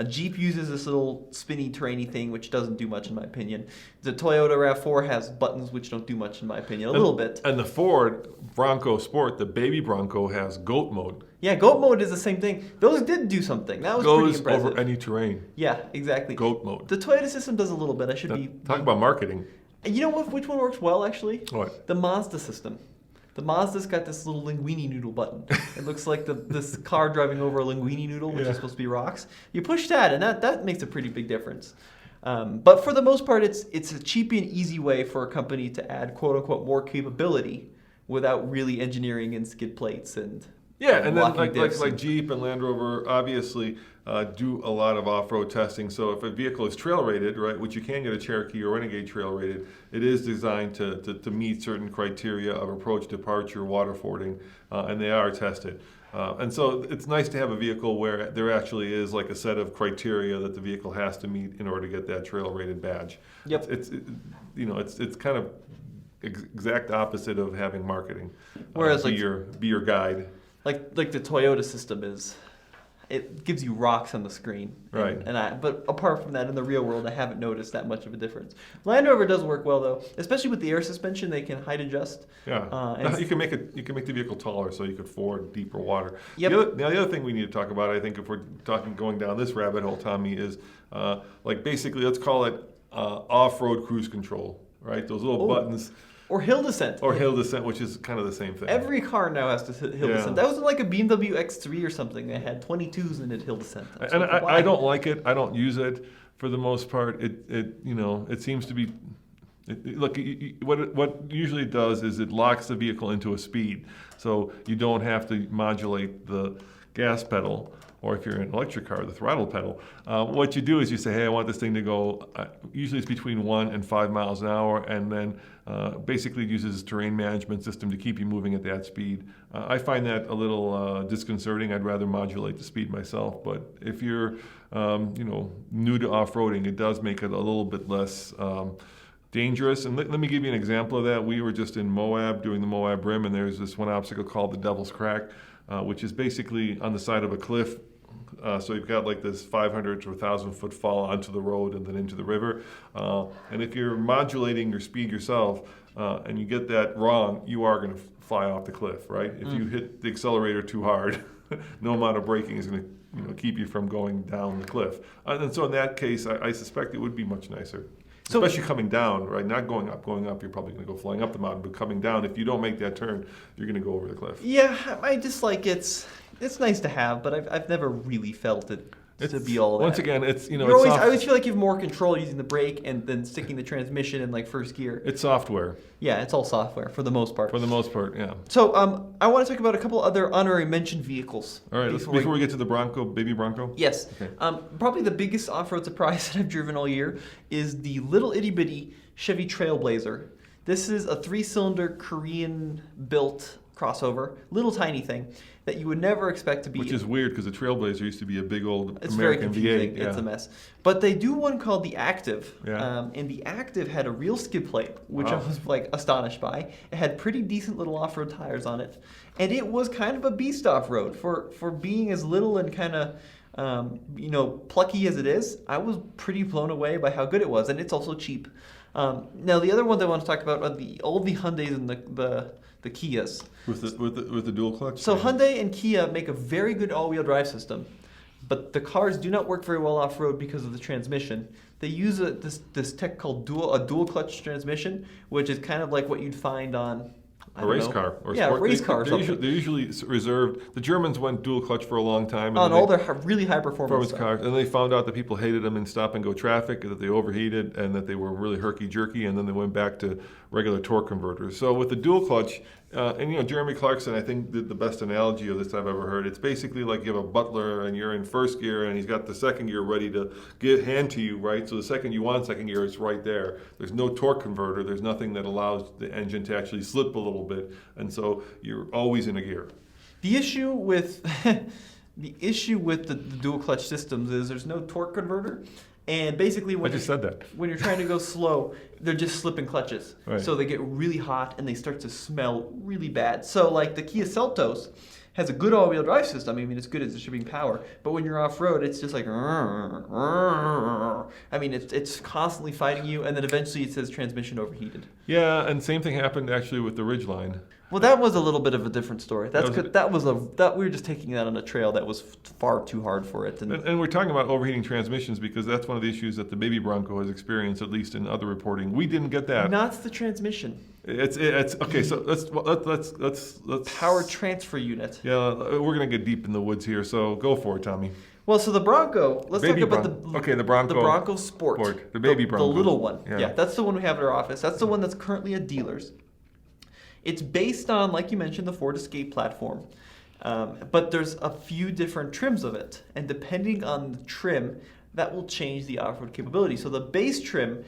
Jeep uses this little spinny terrainy thing, which doesn't do much in my opinion. The Toyota RAV4 has buttons, which don't do much in my opinion, a little bit. And the Ford Bronco Sport, the baby Bronco, has goat mode. Yeah, goat mode is the same thing. Those did do something. That was pretty impressive. Goes over any terrain. Yeah, exactly. Goat mode. The Toyota system does a little bit. Talk about marketing. You know which one works well, actually? What? The Mazda system. The Mazda's got this little linguine noodle button. It looks like this car driving over a linguine noodle, which is supposed to be rocks. You push that, and that makes a pretty big difference. But for the most part, it's a cheap and easy way for a company to add quote-unquote more capability without really engineering in skid plates and and then diffs like Jeep and Land Rover obviously do a lot of off-road testing. So if a vehicle is trail rated, right, which you can get a Cherokee or Renegade trail rated, it is designed to meet certain criteria of approach, departure, water fording, and they are tested. And so it's nice to have a vehicle where there actually is like a set of criteria that the vehicle has to meet in order to get that trail rated badge. Yep. It's kind of exact opposite of having marketing. Whereas be your guide. Like the Toyota system is, it gives you rocks on the screen. Right. But apart from that, in the real world, I haven't noticed that much of a difference. Land Rover does work well though, especially with the air suspension. They can height adjust. Yeah. You can make the vehicle taller so you could ford deeper water. Yep. The other thing we need to talk about, I think, if we're going down this rabbit hole, Tommy, is basically let's call it off-road cruise control. Right. Those little buttons. Or hill descent. Or hill descent, which is kind of the same thing. Every car now has to hill descent. That was like a BMW X3 or something. They had 22s in it hill descent. And I don't like it. I don't use it for the most part. It seems to be. What usually it does is it locks the vehicle into a speed, so you don't have to modulate the gas pedal. Or if you're in an electric car, the throttle pedal. What you do is you say, hey, I want this thing to go, usually it's between 1 and 5 miles an hour, and then basically it uses a terrain management system to keep you moving at that speed. I find that a little disconcerting. I'd rather modulate the speed myself. But if you're new to off-roading, it does make it a little bit less dangerous. And let me give you an example of that. We were just in Moab doing the Moab Rim, and there's this one obstacle called the Devil's Crack, which is basically on the side of a cliff. So you've got like this 500 to 1,000 foot fall onto the road and then into the river. And if you're modulating your speed yourself and you get that wrong, you are going to fly off the cliff, right? If you hit the accelerator too hard, no amount of braking is going to keep you from going down the cliff. And so in that case, I suspect it would be much nicer. Especially coming down, right? Not going up. Going up, you're probably going to go flying up the mountain. But coming down, if you don't make that turn, you're going to go over the cliff. Yeah, I just like it's nice to have, but I've never really felt it to be all that. Once again, it's I always feel like you have more control using the brake and then sticking the transmission in like first gear. It's software. Yeah, it's all software for the most part. For the most part, yeah. So I want to talk about a couple other honorary mention vehicles. All right, before we get to the Bronco, baby Bronco. Yes. Okay. Probably the biggest off-road surprise that I've driven all year is the little itty-bitty Chevy Trailblazer. This is a 3-cylinder Korean-built crossover, little tiny thing that you would never expect to be. Which is weird because the Trailblazer used to be a big old It's very American confusing. V8. Yeah. It's a mess. But they do one called the Active. Yeah. And the Active had a real skid plate, which I Wow. was like astonished by. It had pretty decent little off-road tires on it. And it was kind of a beast off-road for being as little and kind of plucky as it is. I was pretty blown away by how good it was, and it's also cheap. Now the other ones I want to talk about are all the Hyundais and the Kias. With the dual clutch. So yeah. Hyundai and Kia make a very good all-wheel drive system, but the cars do not work very well off-road because of the transmission. They use this tech called a dual clutch transmission, which is kind of like what you'd find on a race car or yeah, sport. race car or They're something. usually reserved. The Germans went dual clutch for a long time. On all their really high performance cars, and they found out that people hated them in stop-and-go traffic, that they overheated, and that they were really herky-jerky, and then they went back to regular torque converters. So with the dual clutch, Jeremy Clarkson, I think, did the best analogy of this I've ever heard. It's basically like you have a butler, and you're in first gear, and he's got the second gear ready to hand to you, right? So the second you want second gear, it's right there. There's no torque converter. There's nothing that allows the engine to actually slip a little bit, and so you're always in a gear. The issue with the dual clutch systems is there's no torque converter, and basically I just said that. when you're trying to go slow, they're just slipping clutches. Right. So they get really hot and they start to smell really bad. So like the Kia Seltos has a good all-wheel drive system. I mean, it's good at distributing power, but when you're off-road, it's just like, I mean, it's constantly fighting you, and then eventually it says transmission overheated. Yeah, and same thing happened actually with the Ridgeline. Well, that was a little bit of a different story. That's That was good. That we were just taking that on a trail that was far too hard for it. And we're talking about overheating transmissions because that's one of the issues that the Baby Bronco has experienced, at least in other reporting. We didn't get that. Not the transmission. It's okay. So let's Power transfer unit. Yeah, we're gonna get deep in the woods here. So go for it, Tommy. Well, so the Bronco. Let's Baby talk about the Bronco. The Bronco Sport. The baby Bronco. The little one. Yeah. Yeah, that's the one we have at our office. That's the one that's currently at dealers. It's based on, like you mentioned, the Ford Escape platform. But there's a few different trims of it. And depending on the trim, that will change the off-road capability. So the base trim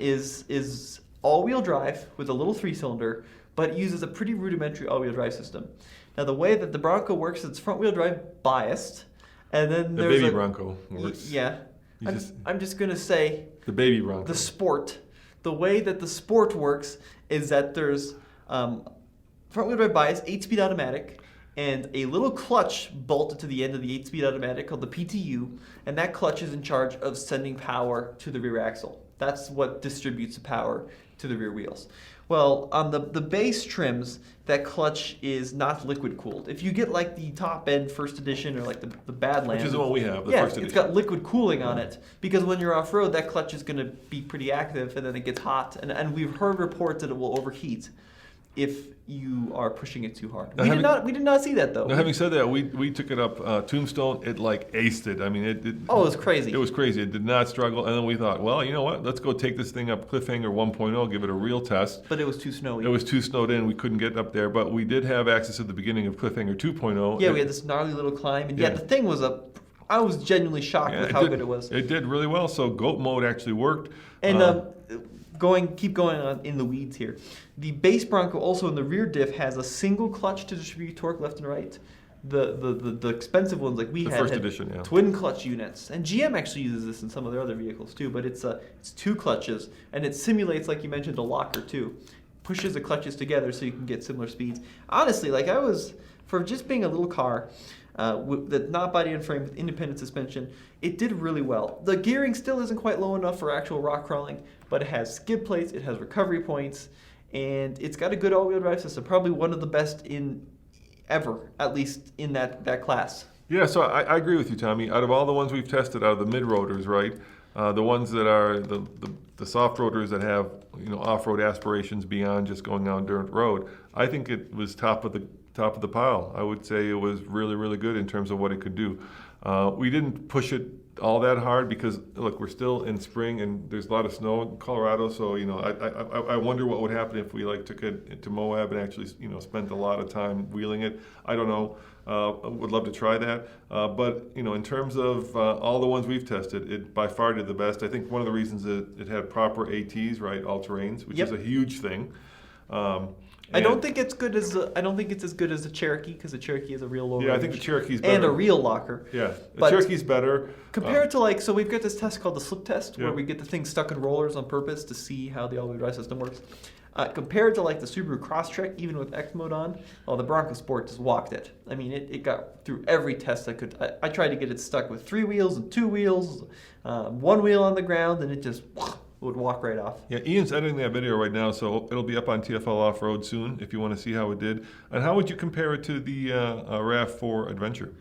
is all-wheel drive with a little 3-cylinder, but it uses a pretty rudimentary all-wheel drive system. Now the way that the Bronco works, it's front-wheel drive biased. And then The there's Baby Bronco works. Yeah. I'm just going to say The Baby Bronco. the Sport. The way that the Sport works is that there's front-wheel drive bias, 8-speed automatic, and a little clutch bolted to the end of the 8-speed automatic called the PTU, and that clutch is in charge of sending power to the rear axle. That's what distributes the power to the rear wheels. Well, on the base trims, that clutch is not liquid cooled. If you get like the top end first edition or like the Badland, Which is the one we have, the yeah, first edition. it's got liquid cooling on it because when you're off road, that clutch is going to be pretty active and then it gets hot. And we've heard reports that it will overheat if you are pushing it too hard. Now, We did not see that though. Now, having said that, we took it up Tombstone. It like aced it. I mean, it was crazy. It was crazy. It did not struggle. And then we thought, well, you know what? Let's go take this thing up Cliffhanger 1.0, give it a real test. But it was too snowy. It was too snowed in. We couldn't get up there. But we did have access at the beginning of Cliffhanger 2.0. Yeah, we had this gnarly little climb, and Yeah. the thing was I was genuinely shocked with how good it was. It did really well. So goat mode actually worked. And keep going on in the weeds here. The base Bronco also in the rear diff has a single clutch to distribute torque left and right. The expensive ones like we The had first had edition, yeah. twin clutch units, and GM actually uses this in some of their other vehicles too. But it's 2 clutches, and it simulates, like you mentioned, a locker too. Pushes the clutches together so you can get similar speeds. Honestly, like I was for just being a little car. That not body and frame with independent suspension, it did really well. The gearing still isn't quite low enough for actual rock crawling, but it has skid plates, it has recovery points, and it's got a good all-wheel drive system. Probably one of the best in ever, at least in that class. Yeah, so I agree with you, Tommy. Out of all the ones we've tested, out of the mid-roaders, right, the ones that are the soft roaders that have off-road aspirations beyond just going down dirt road, I think it was top of the pile. I would say it was really, really good in terms of what it could do. We didn't push it all that hard because, look, we're still in spring and there's a lot of snow in Colorado. So, I wonder what would happen if we took it to Moab and actually, spent a lot of time wheeling it. I don't know. Would love to try that. But, in terms of all the ones we've tested, it by far did the best. I think one of the reasons that it had proper ATs, right, all-terrains, which is a huge thing. I don't think it's good as I don't think it's as good as the Cherokee because the Cherokee is a real low Yeah, I range think the Cherokee's better. and a real locker. Yeah, the But Cherokee's better. Compared to like, so we've got this test called the slip test, where Yeah. we get the thing stuck in rollers on purpose to see how the all-wheel drive system works. Compared to like the Subaru Crosstrek, even with X mode on, the Bronco Sport just walked it. I mean, it got through every test I could. I tried to get it stuck with 3 wheels and 2 wheels, 1 wheel on the ground, and it just would walk right off. Yeah, Ian's editing that video right now, so it'll be up on TFL Off-Road soon if you want to see how it did. And how would you compare it to the RAV4 Adventure?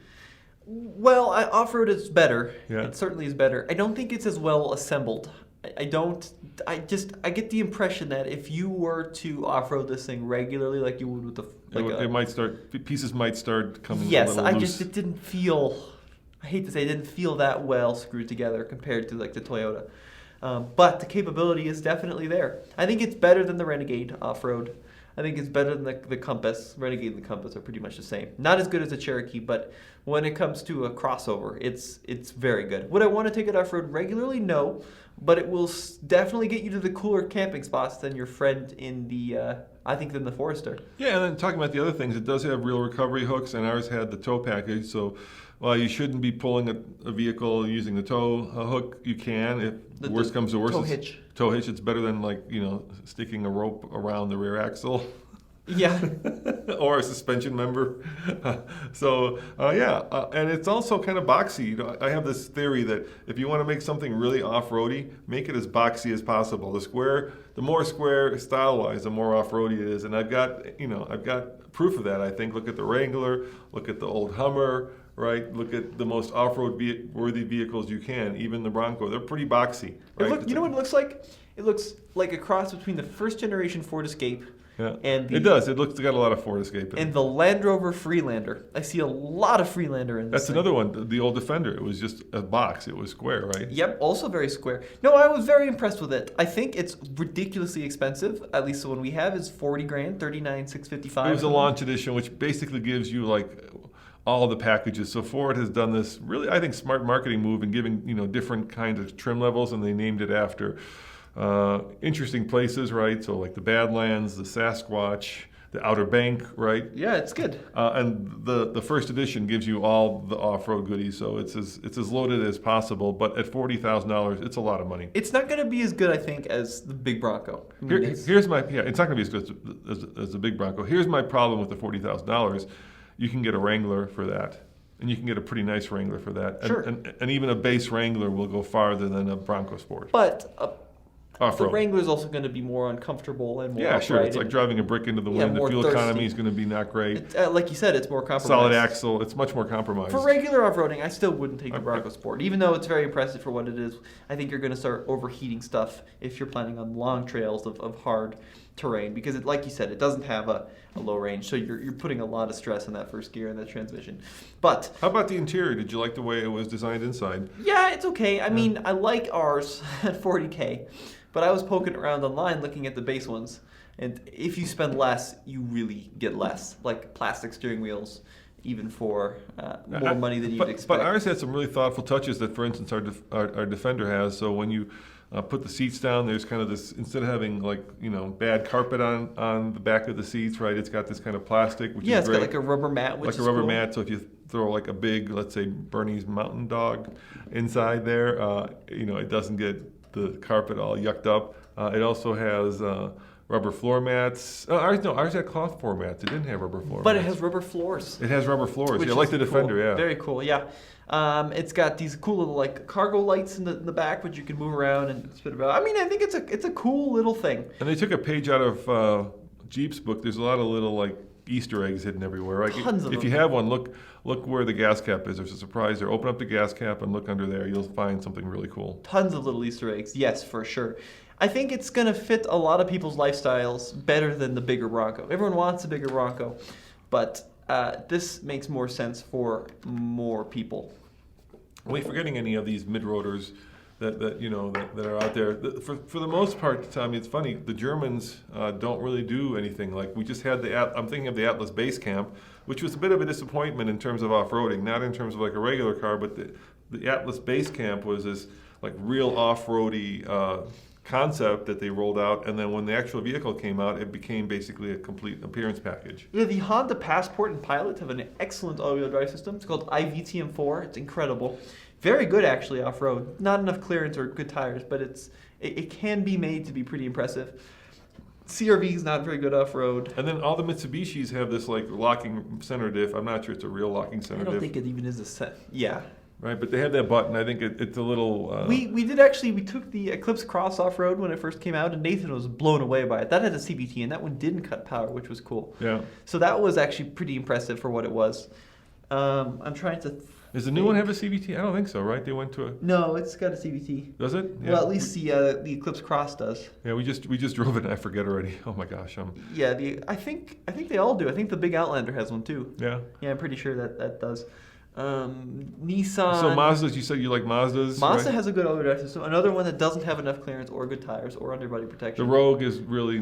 Well, off-road is better. Yeah. It certainly is better. I don't think it's as well assembled. I get the impression that if you were to off-road this thing regularly, like you would with Pieces might start coming a yes, little loose. it didn't feel, I hate to say, it didn't feel that well screwed together compared to like the Toyota. But the capability is definitely there. I think it's better than the Renegade off-road. I think it's better than the Compass. Renegade and the Compass are pretty much the same. Not as good as the Cherokee, but when it comes to a crossover, it's very good. Would I want to take it off-road regularly? No. But it will definitely get you to the cooler camping spots than your friend in the, than the Forester. Yeah, and then talking about the other things, it does have real recovery hooks, and ours had the tow package. So while you shouldn't be pulling a vehicle using the tow hook, you can. If worst comes to worst, tow hitch. It's better than sticking a rope around the rear axle. Yeah. Or a suspension member. And it's also kind of boxy. I have this theory that if you want to make something really off-roady, make it as boxy as possible. The more square style-wise, the more off-roady it is. And I've got proof of that. I think. Look at the Wrangler. Look at the old Hummer. Right. Look at the most off-road worthy vehicles you can. Even the Bronco. They're pretty boxy. Right? You know what it looks like? It looks like a cross between the first generation Ford Escape. Yeah, and it does. It's got a lot of Ford Escape in it. And the Land Rover Freelander. I see a lot of Freelander in this. That's another one. The old Defender. It was just a box. It was square, right? Yep, also very square. No, I was very impressed with it. I think it's ridiculously expensive. At least the one we have is $40,000, $39,655. It was a launch edition, which basically gives you all the packages. So Ford has done this really, I think, smart marketing move in giving different kinds of trim levels, and they named it after interesting places, right? So like the Badlands, the Sasquatch, the Outer Bank, right? Yeah, it's good. And the first edition gives you all the off-road goodies, so it's as loaded as possible. But at $40,000, it's a lot of money. It's not going to be as good, I think, as the big Bronco. It's not going to be as good as the big Bronco. Here's my problem with the $40,000. You can get a Wrangler for that. And you can get a pretty nice Wrangler for that. Sure. And even a base Wrangler will go farther than a Bronco Sport. But off-road. The Wrangler is also going to be more uncomfortable and more Yeah, sure. It's and like driving a brick into the wind. The fuel economy is going to be not great. Like you said, it's more compromised. Solid axle. It's much more compromised. For regular off-roading, I still wouldn't take the Bronco Sport. Even though it's very impressive for what it is, I think you're going to start overheating stuff if you're planning on long trails of hard terrain. Because, like you said, it doesn't have a low range. So you're putting a lot of stress on that first gear and that transmission. But how about the interior? Did you like the way it was designed inside? Yeah, it's okay. I mean, I like ours at $40K. But I was poking around online looking at the base ones. And if you spend less, you really get less. Like plastic steering wheels, even for more money than you'd expect. But ours had some really thoughtful touches that, for instance, our Defender has. So when you put the seats down, there's kind of this, instead of having bad carpet on the back of the seats, right, it's got this kind of plastic, which is great. Yeah, it's got like a rubber mat, which is like a rubber cool. mat, so if you throw like a big, let's say, Bernese Mountain Dog inside there, it doesn't get the carpet all yucked up. It also has rubber floor mats. Ours had cloth floor mats. It didn't have rubber floor but mats. It has rubber floors. It has rubber floors. Which Yeah, like the cool. Defender, yeah. Very cool, yeah. It's got these cool little cargo lights in the back, which you can move around and spit about. I mean, I think it's a cool little thing. And they took a page out of Jeep's book. There's a lot of little Easter eggs hidden everywhere. Right? Tons of them. If you have one, look where the gas cap is. There's a surprise there. Open up the gas cap and look under there. You'll find something really cool. Tons of little Easter eggs. Yes, for sure. I think it's going to fit a lot of people's lifestyles better than the bigger Bronco. Everyone wants a bigger Bronco, but this makes more sense for more people. Are we forgetting any of these mid-roaders that are out there? For the most part, Tommy, it's funny. The Germans don't really do anything. Like we just had I'm thinking of the Atlas Base Camp, which was a bit of a disappointment in terms of off-roading, not in terms of like a regular car, but the Atlas Base Camp was this like real off-roady concept that they rolled out, and then when the actual vehicle came out, it became basically a complete appearance package. Yeah, the Honda Passport and Pilot have an excellent all-wheel drive system. It's called iVTM4. It's incredible. Very good, actually, off-road. Not enough clearance or good tires, but it can be made to be pretty impressive. CRV is not very good off-road. And then all the Mitsubishis have this like locking center diff. I'm not sure it's a real locking center diff. I don't think it even is a set. Yeah. Right, but they have that button. I think it's a little... We took the Eclipse Cross off-road when it first came out, and Nathan was blown away by it. That had a CVT, and that one didn't cut power, which was cool. Yeah. So that was actually pretty impressive for what it was. I'm trying to... Does the new one have a CVT? I don't think so, right? They went to a... No, it's got a CVT. Does it? Yeah. Well, at least the Eclipse Cross does. Yeah, we just drove it and I forget already. Oh my gosh. Yeah, I think they all do. I think the big Outlander has one too. Yeah. Yeah, I'm pretty sure that does. Nissan. So Mazdas, you said you like Mazdas, Mazda right? has a good all-wheel drive system. Another one that doesn't have enough clearance or good tires or underbody protection. The Rogue is really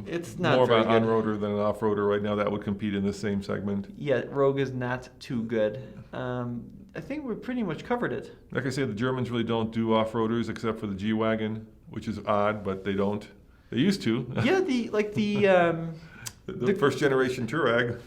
it's not more of an very good. on-roader than an off-roader right now. That would compete in the same segment. Yeah, Rogue is not too good. I think we pretty much covered it. Like I said, the Germans really don't do off-roaders except for the G-Wagon, which is odd, but they don't. They used to. Yeah, the first generation Touareg.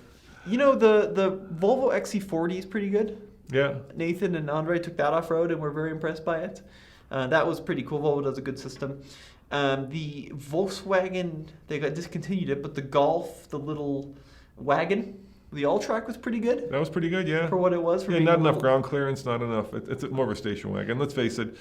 You know, the Volvo XC40 is pretty good. Yeah. Nathan and Andre took that off-road and were very impressed by it. That was pretty cool. Volvo does a good system. The Volkswagen, they got discontinued it, but the Golf, the little wagon, the all-track was pretty good. That was pretty good, yeah. For what it was. Yeah, not enough ground clearance, not enough. It's more of a station wagon. Let's face it,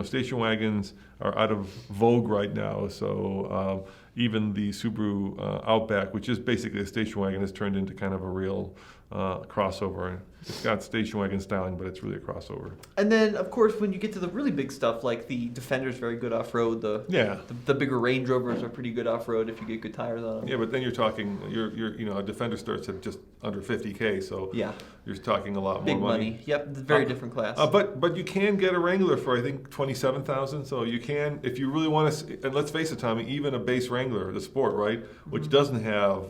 station wagons are out of vogue right now. So even the Subaru Outback, which is basically a station wagon, has turned into kind of a real crossover. It's got station wagon styling, but it's really a crossover. And then, of course, when you get to the really big stuff, like the Defender's very good off-road. The bigger Range Rovers are pretty good off-road if you get good tires on them. Yeah, but then you're talking, a Defender starts at just under $50K, so yeah, you're talking a lot big more money. Yep, very different class. But you can get a Wrangler for I think $27,000. So you can, if you really want to. And let's face it, Tommy, even a base Wrangler, the Sport, right, which doesn't have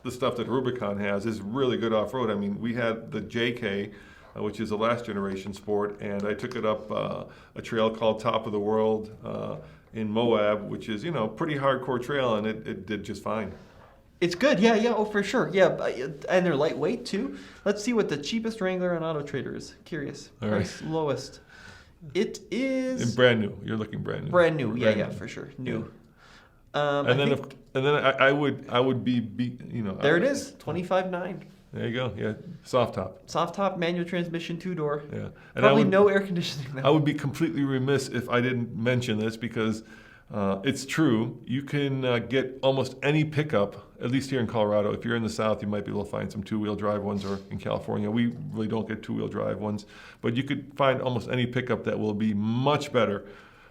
the stuff that Rubicon has, is really good off-road. I mean, we had the JK, which is a last generation Sport, and I took it up a trail called Top of the World in Moab, which is pretty hardcore trail, and it did just fine. It's good, yeah, oh for sure, yeah, and they're lightweight too. Let's see what the cheapest Wrangler on Auto Trader is. Curious. All right. Price lowest. It is and brand new. You're looking brand new. Brand new, yeah, for sure, new. Yeah. I would be there it is, 25.9. There you go. Yeah, soft top, manual transmission, 2-door. Yeah, and probably no air conditioning though. I would be completely remiss if I didn't mention this because it's true. You can get almost any pickup, at least here in Colorado. If you're in the South, you might be able to find some 2-wheel drive ones, or in California, we really don't get 2-wheel drive ones. But you could find almost any pickup that will be much better.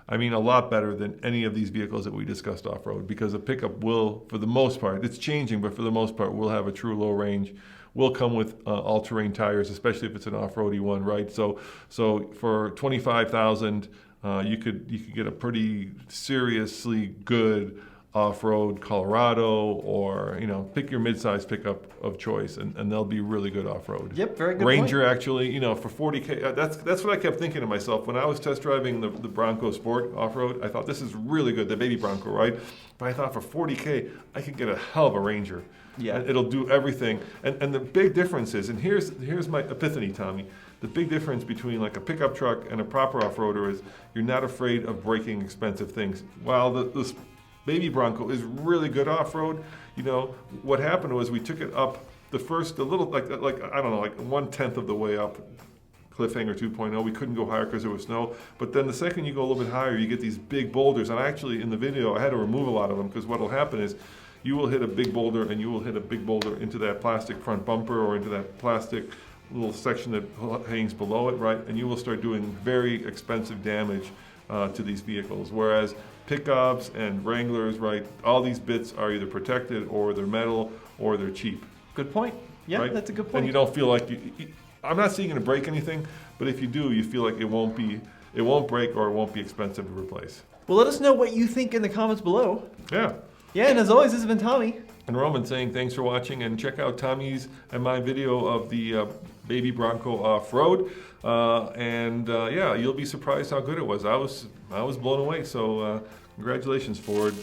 I mean, a lot better than any of these vehicles that we discussed off-road, because a pickup will, for the most part, it's changing, but for the most part, will have a true low range, will come with all-terrain tires, especially if it's an off-roady one, right? So for $25,000, you could get a pretty seriously good off-road Colorado, or pick your mid-size pickup of choice, and they'll be really good off-road. Yep, very good Ranger point. Actually, for $40K, that's what I kept thinking to myself when I was test driving the Bronco Sport off-road. I thought this is really good, the baby Bronco, right? But I thought for $40K, I could get a hell of a Ranger. Yeah, and it'll do everything. And the big difference is, and here's my epiphany, Tommy. The big difference between like a pickup truck and a proper off-roader is you're not afraid of breaking expensive things. While this baby Bronco is really good off-road, what happened was we took it up the little like I don't know, like 1/10 of the way up Cliffhanger 2.0. We couldn't go higher because there was snow. But then the second you go a little bit higher, you get these big boulders. And actually, in the video, I had to remove a lot of them because what will happen is you will hit a big boulder, and you will hit a big boulder into that plastic front bumper or into that plastic little section that hangs below it, right? And you will start doing very expensive damage to these vehicles. Whereas pickups and Wranglers, right, all these bits are either protected, or they're metal, or they're cheap. Good point. Yeah, right? That's a good point. And you don't feel like I'm not saying you're going to break anything, but if you do, you feel like it won't break, or it won't be expensive to replace. Well, let us know what you think in the comments below. Yeah. Yeah, and as always, this has been Tommy. And Roman saying thanks for watching, and check out Tommy's and my video of the baby Bronco off-road. Yeah, you'll be surprised how good it was. I was blown away. So congratulations, Ford.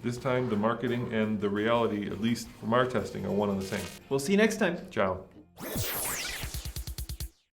This time the marketing and the reality, at least from our testing, are one and the same. We'll see you next time. Ciao.